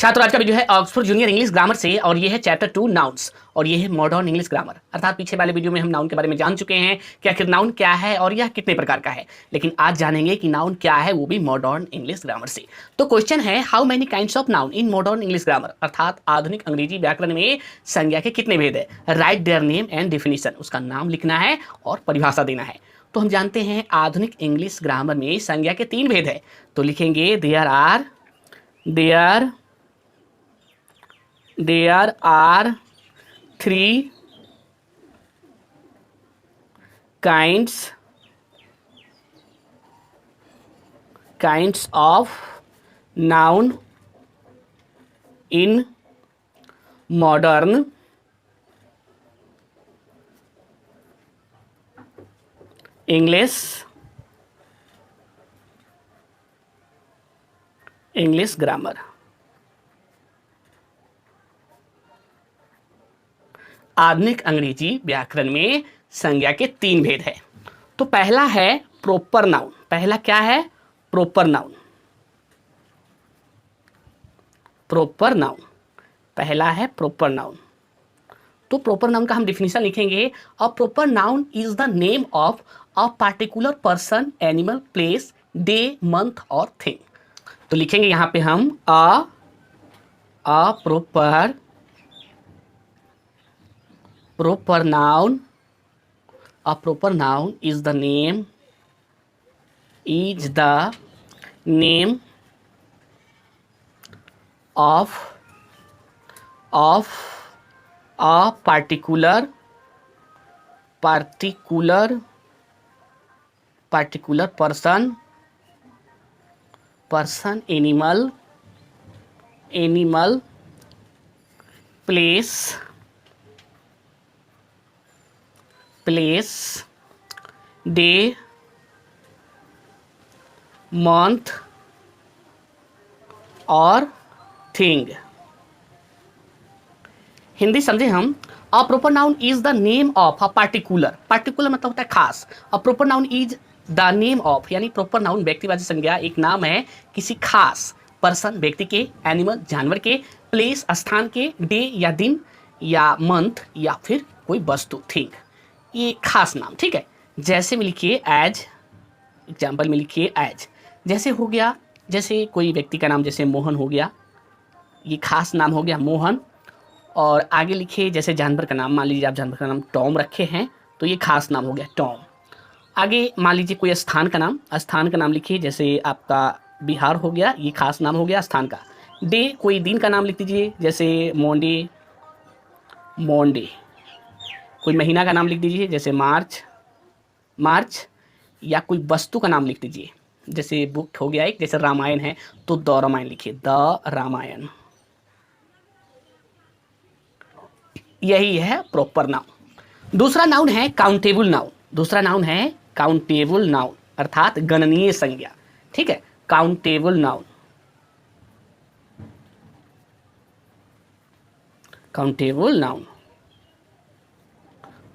छात्र आज का वीडियो है ऑक्सफोर्ड जूनियर इंग्लिश ग्रामर से और ये है चैप्टर 2 नाउन्स और ये है मॉडर्न इंग्लिश ग्रामर। अर्थात पीछे वाले वीडियो में हम नाउन के बारे में जान चुके हैं कि आखिर नाउन क्या है और यह कितने प्रकार का है, लेकिन आज जानेंगे कि नाउन क्या है, वो भी मॉडर्न इंग्लिश ग्रामर से। तो क्वेश्चन है, how many kinds of noun in modern English grammar, अर्थात आधुनिक अंग्रेजी व्याकरण में संज्ञा के कितने भेद है। Right their name and definition, उसका नाम लिखना है और परिभाषा देना है। तो हम जानते हैं आधुनिक इंग्लिश ग्रामर में संज्ञा के 3 भेद है, तो लिखेंगे there are 3 kinds of noun in modern English grammar। आधुनिक अंग्रेजी व्याकरण में संज्ञा के 3 भेद है। तो पहला है प्रॉपर नाउन। पहला क्या है? Proper noun. पहला है प्रॉपर नाउन। तो प्रॉपर नाउन का हम डिफिनीशन लिखेंगे, a proper noun is the name of a particular person, animal, place, day, month और थिंग। तो लिखेंगे यहां पे हम अ proper noun is the name of a particular person, animal, place, day, month और थिंग। हिंदी समझे हम। A proper noun is the name of a particular मतलब होता है खास। A proper noun is the name of, यानी प्रॉपर नाउन व्यक्तिवाचक संज्ञा एक नाम है किसी खास पर्सन व्यक्ति के, एनिमल जानवर के, प्लेस स्थान के, डे या दिन या मंथ या फिर कोई वस्तु थिंग, ये खास नाम। ठीक है, जैसे में लिखिए एज, एग्जाम्पल में लिखिए एज। जैसे हो गया, जैसे कोई व्यक्ति का नाम जैसे मोहन हो गया, ये खास नाम हो गया मोहन। और आगे लिखिए जैसे जानवर का नाम, मान लीजिए आप जानवर का नाम टॉम रखे हैं तो ये खास नाम हो गया टॉम। आगे मान लीजिए कोई स्थान का नाम लिखिए, जैसे आपका बिहार हो गया, ये खास नाम हो गया स्थान का। डे, कोई दिन का नाम लिख दीजिए, जैसे मोंडे। कोई महीना का नाम लिख दीजिए, जैसे मार्च। या कोई वस्तु का नाम लिख दीजिए, जैसे बुक हो गया एक, जैसे रामायण है तो द रामायण लिखिए, द रामायण। यही है प्रॉपर नाउन। दूसरा नाउन है काउंटेबल नाउन। अर्थात गणनीय संज्ञा। ठीक है, काउंटेबल नाउन।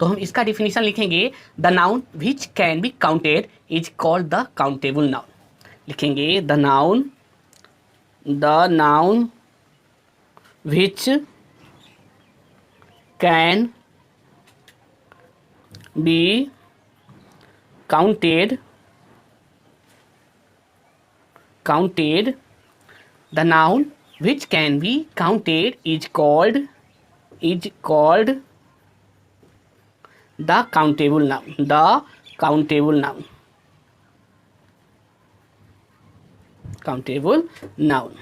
तो हम इसका डिफिनीशन लिखेंगे, the noun which can be counted is called the countable noun. लिखेंगे the noun which can be counted, the noun which can be counted is called the countable noun.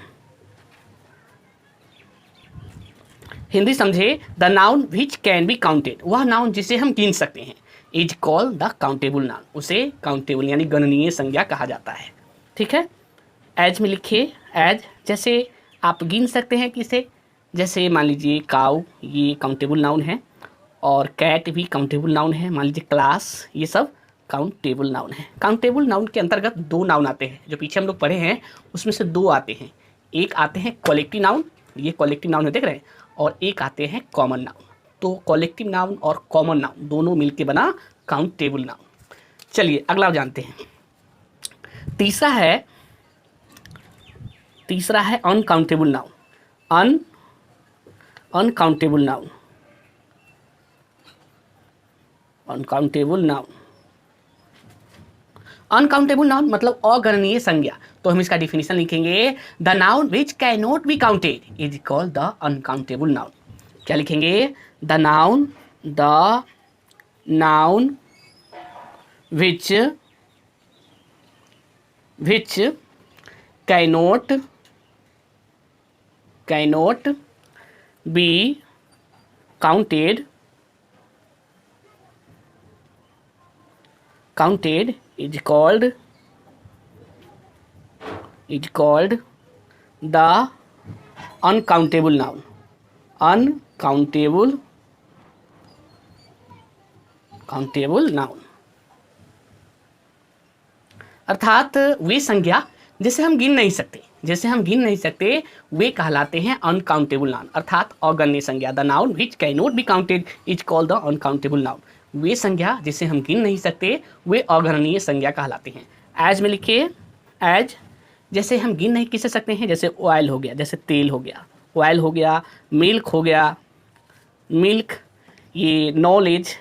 Hindi समझे, the noun which can be counted, वह noun जिसे हम गिन सकते हैं, is called the countable noun, उसे countable यानी गणनीय संज्ञा कहा जाता है। ठीक है, एज में लिखिए एज, जैसे आप गिन सकते हैं किसे, जैसे मान लीजिए काऊ, ये काउंटेबल नाउन है, और कैट भी काउंटेबल नाउन है। मान लीजिए क्लास, ये सब काउंटेबल नाउन है। काउंटेबल नाउन के अंतर्गत 2 नाउन आते हैं, जो पीछे हम लोग पढ़े हैं उसमें से 2 आते हैं। एक आते हैं कॉलेक्टिव नाउन, ये कॉलेक्टिव नाउन है, देख रहे हैं, और एक आते हैं कॉमन नाउन। तो कॉलेक्टिव नाउन और कॉमन नाउन दोनों मिलके बना काउंटेबल नाउन। चलिए अगला जानते हैं। तीसरा है uncountable noun. Uncountable noun, uncountable noun. Uncountable noun मतलब अगणनीय संज्ञा। तो हम इसका डिफिनेशन लिखेंगे, the noun which can not be counted is called the uncountable noun. क्या लिखेंगे? The noun which cannot be counted is called the uncountable noun, uncountable noun। अर्थात वे संज्ञा जिसे हम गिन नहीं सकते, वे कहलाते हैं अनकाउंटेबल नाउन, अर्थात अगण्य संज्ञा। The noun which can not be counted is called the uncountable noun. वे संज्ञा जिसे हम गिन नहीं सकते, वे अगणनीय संज्ञा कहलाते हैं। एज में लिखिए, एज जैसे हम गिन नहीं किसे सकते हैं, जैसे ऑयल हो गया, जैसे तेल हो गया, ऑयल हो गया, मिल्क हो गया, मिल्क, ये नॉलेज,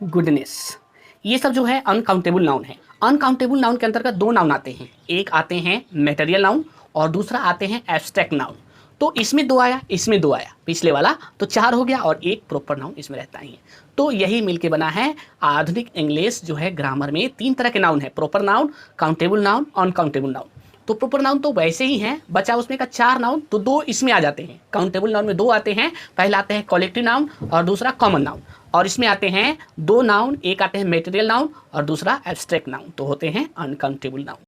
गुडनेस, ये सब जो है अनकाउंटेबल नाउन है। अनकाउंटेबल नाउन के अंतर्गत दो नाउन आते हैं, एक आते हैं मटेरियल नाउन और दूसरा आते हैं एब्स्ट्रैक्ट नाउन। तो इसमें दो आया, इसमें दो आया, पिछले वाला तो चार हो गया और एक प्रॉपर नाउन इसमें रहता ही है। तो यही मिलके बना है आधुनिक इंग्लिश जो है ग्रामर में तीन तरह के नाउन है, proper noun, countable noun, uncountable noun. तो प्रॉपर नाउन तो वैसे ही हैं, बचा उसमें का चार नाउन, तो दो इसमें आ जाते हैं। काउंटेबल नाउन में दो आते हैं, पहला आते हैं कलेक्टिव नाउन और दूसरा कॉमन नाउन। और इसमें आते हैं दो नाउन, एक आते हैं मटेरियल नाउन और दूसरा एब्स्ट्रैक्ट नाउन, तो होते हैं अनकाउंटेबल नाउन।